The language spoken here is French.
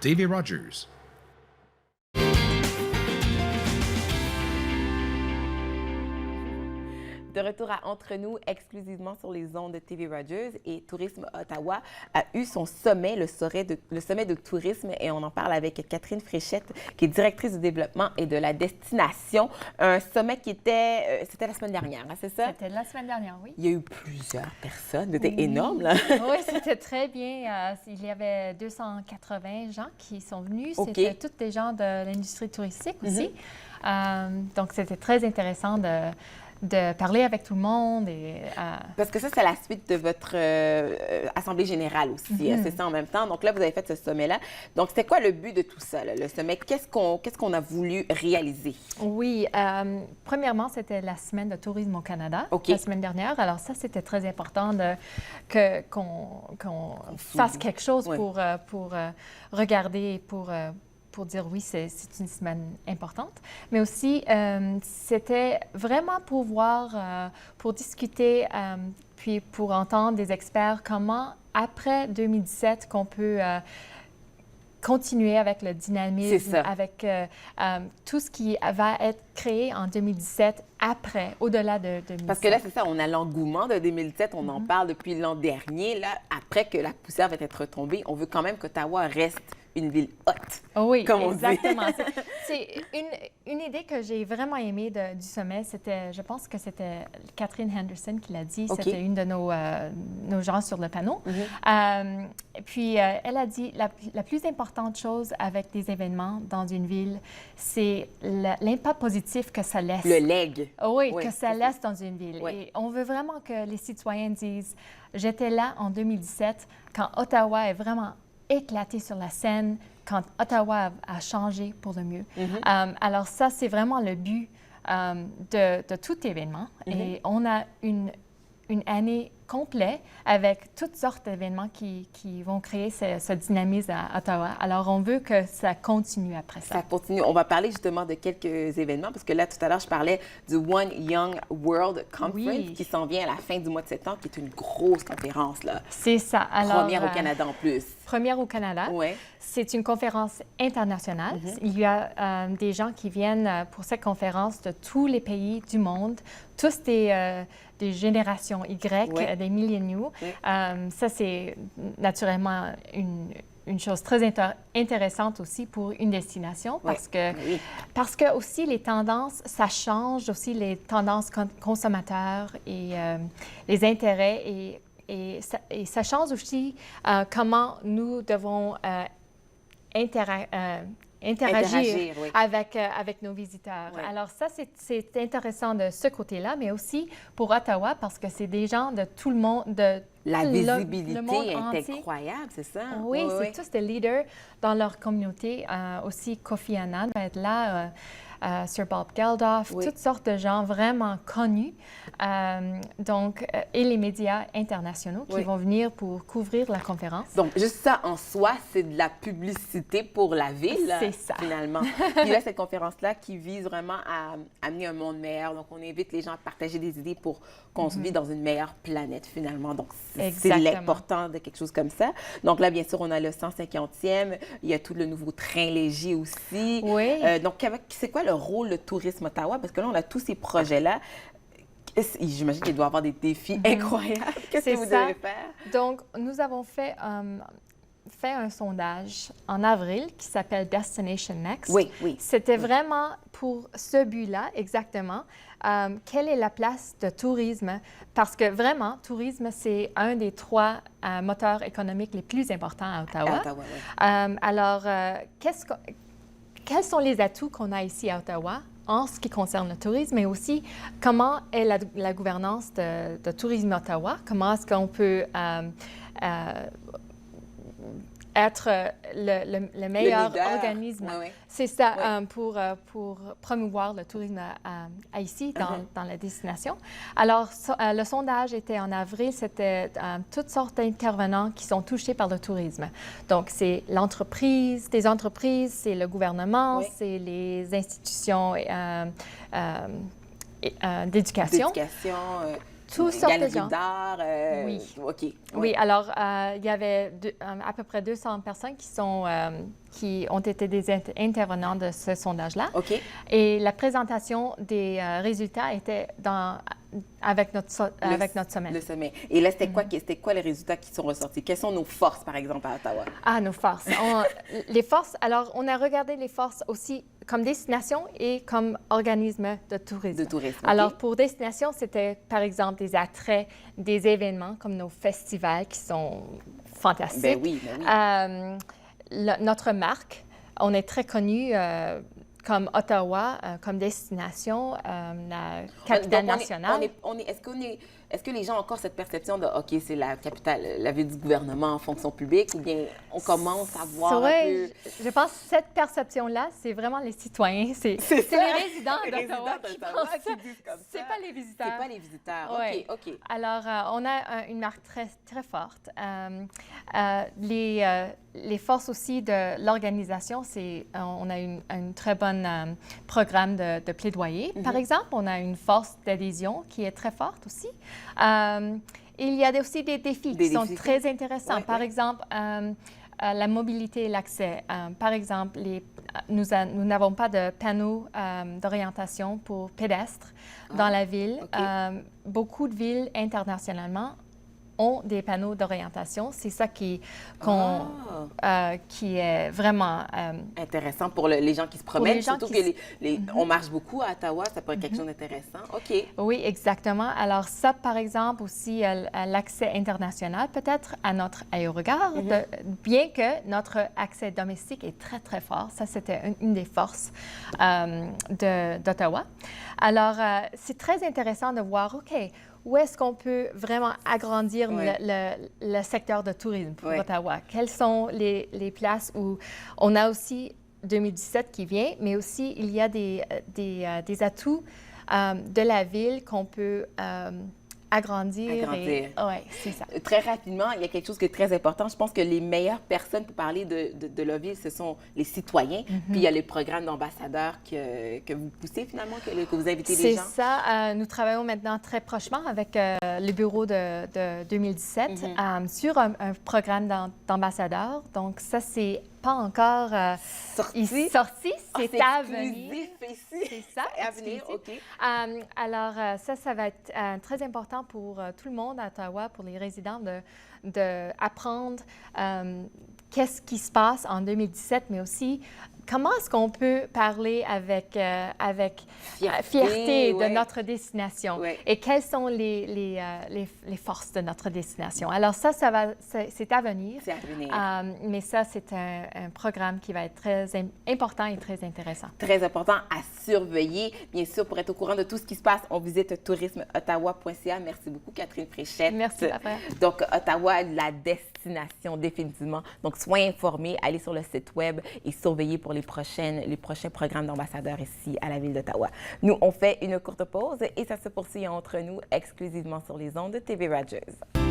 Davy Rogers. De retour à Entre nous, exclusivement sur les ondes de TV Rogers, et Tourisme Ottawa a eu son sommet, le sommet de tourisme, et on en parle avec Catherine Fréchette, qui est directrice du développement et de la destination. Un sommet qui était, c'était la semaine dernière, hein, c'est ça? C'était la semaine dernière, oui. Il y a eu plusieurs personnes, c'était énorme, là. Oui, c'était très bien. Il y avait 280 gens qui sont venus. OK. C'était tous des gens de l'industrie touristique aussi. Donc, c'était très intéressant de parler avec tout le monde. Parce que ça, c'est la suite de votre Assemblée générale aussi, c'est ça en même temps. Donc là, vous avez fait ce sommet-là. Donc, c'était quoi le but de tout ça, là, le sommet? Qu'est-ce qu'on a voulu réaliser? Oui, premièrement, c'était la semaine de tourisme au Canada, OK. la semaine dernière. Alors ça, c'était très important qu'on fasse quelque chose Oui. pour regarder, pour dire oui, c'est une semaine importante. Mais aussi, c'était vraiment pour voir, pour discuter, puis pour entendre des experts comment, après 2017, qu'on peut continuer avec le dynamisme, avec tout ce qui va être créé en 2017 après, au-delà de 2017. Parce que là, c'est ça, on a l'engouement de 2017, on en parle depuis l'an dernier. Là, après que la poussière va être retombée, on veut quand même qu'Ottawa reste une ville haute. Oui, comme on exactement. C'est une idée que j'ai vraiment aimée du sommet. Je pense que c'était Catherine Henderson qui l'a dit. OK. C'était une de nos gens sur le panneau. Puis, elle a dit, la plus importante chose avec des événements dans une ville, c'est l'impact positif que ça laisse. Le leg. Oui, Oui, que ça laisse dans une ville. Oui. Et on veut vraiment que les citoyens disent, j'étais là en 2017 quand Ottawa est vraiment éclaté sur la scène, quand Ottawa a changé pour le mieux. Alors ça, c'est vraiment le but de tout événement. Et on a une année complète avec toutes sortes d'événements qui vont créer ce dynamisme à Ottawa. Alors, on veut que ça continue après ça. Ça continue. On va parler justement de quelques événements, parce que là, tout à l'heure, je parlais du One Young World Conference qui s'en vient à la fin du mois de septembre, qui est une grosse conférence, là. C'est ça. Alors, première au Canada en plus. Première au Canada. Oui. C'est une conférence internationale. Il y a des gens qui viennent pour cette conférence de tous les pays du monde, tous des générations Y, des milléniaux. Ça, c'est naturellement une chose très intéressante aussi pour une destination parce que aussi les tendances, ça change aussi les tendances consommateurs et les intérêts et ça change aussi comment nous devons interagir avec nos visiteurs. Oui. Alors ça, c'est intéressant de ce côté-là, mais aussi pour Ottawa, parce que c'est des gens de tout le monde, La visibilité le monde est entier. incroyable, c'est ça? Oui, c'est tous des leaders dans leur communauté. Aussi, Kofi Annan va être là, Sir Bob Geldof, toutes sortes de gens vraiment connus. Et les médias internationaux qui vont venir pour couvrir la conférence. Donc, juste ça en soi, c'est de la publicité pour la ville, c'est ça. Finalement. Puis là, cette conférence-là qui vise vraiment à amener un monde meilleur. Donc, on invite les gens à partager des idées pour qu'on se vive dans une meilleure planète, finalement. Donc, c'est l'important de quelque chose comme ça. Donc là, bien sûr, on a le 150e. Il y a tout le nouveau train léger aussi. Oui. Donc, c'est quoi le rôle de Tourisme Ottawa? Parce que là, on a tous ces projets-là. J'imagine qu'il doit y avoir des défis incroyables. Qu'est-ce que vous devez faire? Donc, nous avons fait un sondage en avril qui s'appelle Destination Next. Oui. C'était vraiment pour ce but-là, exactement. Quelle est la place de tourisme? Parce que vraiment, tourisme, c'est un des 3 moteurs économiques les plus importants à Ottawa. Alors, quels sont les atouts qu'on a ici à Ottawa en ce qui concerne le tourisme, mais aussi comment est la gouvernance de Tourisme Ottawa? Comment est-ce qu'on peut être le meilleur organisme? C'est ça, pour promouvoir le tourisme ici, dans la destination. Alors, le sondage était en avril, c'était toutes sortes d'intervenants qui sont touchés par le tourisme. Donc, c'est des entreprises, c'est le gouvernement, c'est les institutions d'éducation. Toutes sortes de galeries gens. d'art. Oui. OK. Oui, alors il y avait à peu près 200 personnes qui ont été des intervenants de ce sondage-là. OK. Et la présentation des résultats était avec notre sommet. Le sommet. Et là, c'était quoi les résultats qui sont ressortis? Quelles sont nos forces, par exemple, à Ottawa? Ah, nos forces. Les forces, alors on a regardé les forces aussi comme destination et comme organisme de tourisme. OK. Alors pour destination, c'était par exemple des attraits, des événements comme nos festivals qui sont fantastiques. Ben oui. Notre marque, on est très connu comme Ottawa, comme destination, la capitale nationale. Est-ce que les gens ont encore cette perception de OK, c'est la capitale, la ville du gouvernement en fonction publique, ou bien on commence à voir un peu... Je pense que cette perception-là, c'est vraiment les citoyens, c'est les résidents d'Ottawa qui pensent ça. C'est pas les visiteurs. C'est pas les visiteurs. Ouais. OK. Alors, on a une marque très, très forte. Les forces aussi de l'organisation, on a un très bon programme de plaidoyer. Par exemple, on a une force d'adhésion qui est très forte aussi. Il y a aussi des défis qui sont très intéressants. Par exemple, la mobilité et l'accès. Par exemple, nous n'avons pas de panneaux d'orientation pour pédestres dans la ville. Beaucoup de villes internationalement ont des panneaux d'orientation. C'est ça qui est vraiment... intéressant pour les gens qui se promènent, surtout on marche beaucoup à Ottawa, ça pourrait être quelque chose d'intéressant. OK. Oui, exactement. Alors ça, par exemple, aussi, l'accès international, peut-être à notre aérogare, bien que notre accès domestique est très, très fort. Ça, c'était une des forces d'Ottawa. Alors, c'est très intéressant de voir, OK, où est-ce qu'on peut vraiment agrandir le secteur de tourisme pour Ottawa? Quelles sont les places où on a aussi 2017 qui vient, mais aussi il y a des atouts de la ville qu'on peut agrandir. Oui, c'est ça. Très rapidement, il y a quelque chose qui est très important. Je pense que les meilleures personnes pour parler de la ville, ce sont les citoyens. Puis il y a les programmes d'ambassadeurs que vous poussez finalement, que vous invitez les gens. C'est ça. Nous travaillons maintenant très prochement avec le bureau de 2017 sur un programme d'ambassadeurs. Donc ça, c'est pas encore sorti, c'est à venir. C'est ça, à venir, OK. Alors, ça va être très important pour tout le monde à Ottawa, pour les résidents, d'apprendre qu'est-ce qui se passe en 2017, mais aussi comment est-ce qu'on peut parler avec fierté de notre destination et quelles sont les forces de notre destination. Alors ça c'est à venir. C'est à venir. Mais ça, c'est un programme qui va être très important et très intéressant. Très important à surveiller. Bien sûr, pour être au courant de tout ce qui se passe, on visite tourismeottawa.ca. Merci beaucoup, Catherine Fréchette. Merci, Raphaël. Donc, Ottawa, la destination, définitivement. Donc, soyez informés, allez sur le site Web et surveillez pour les prochains programmes d'ambassadeurs ici à la Ville d'Ottawa. Nous, on fait une courte pause et ça se poursuit entre nous exclusivement sur les ondes de TV Rogers.